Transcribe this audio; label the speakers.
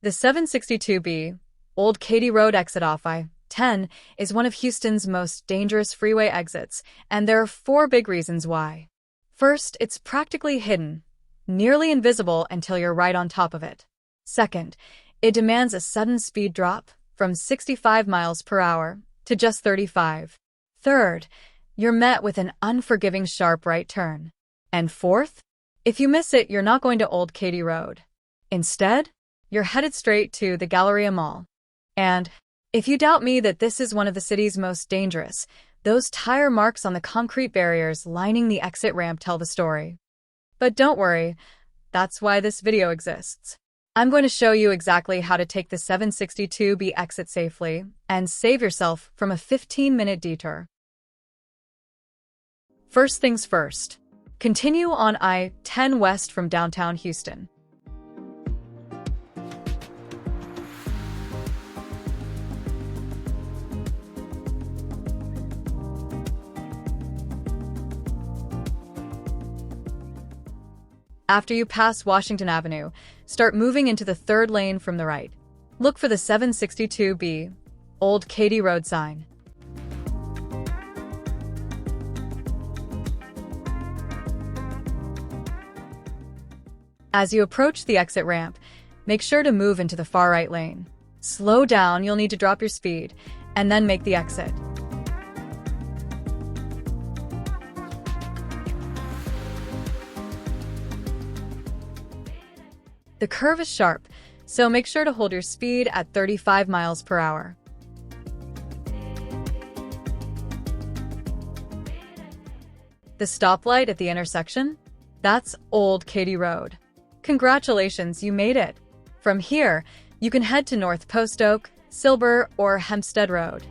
Speaker 1: The 762B, Old Katy Road exit off I-10, is one of Houston's most dangerous freeway exits, and there are 4 big reasons why. First, it's practically hidden, nearly invisible until you're right on top of it. Second, it demands a sudden speed drop from 65 miles per hour to just 35. Third, you're met with an unforgiving sharp right turn. And fourth, if you miss it, you're not going to Old Katy Road. Instead, you're headed straight to the Galleria Mall. And if you doubt me that this is one of the city's most dangerous, those tire marks on the concrete barriers lining the exit ramp tell the story. But don't worry, that's why this video exists. I'm going to show you exactly how to take the 762B exit safely and save yourself from a 15-minute detour. First things first, continue on I-10 west from downtown Houston. After you pass Washington Avenue, start moving into the 3rd lane from the right. Look for the 762B, Old Katy Road sign. As you approach the exit ramp, make sure to move into the far right lane. Slow down, you'll need to drop your speed, and then make the exit. The curve is sharp, so make sure to hold your speed at 35 miles per hour. The stoplight at the intersection? That's Old Katy Road. Congratulations, you made it! From here, you can head to North Post Oak, Silver, or Hempstead Road.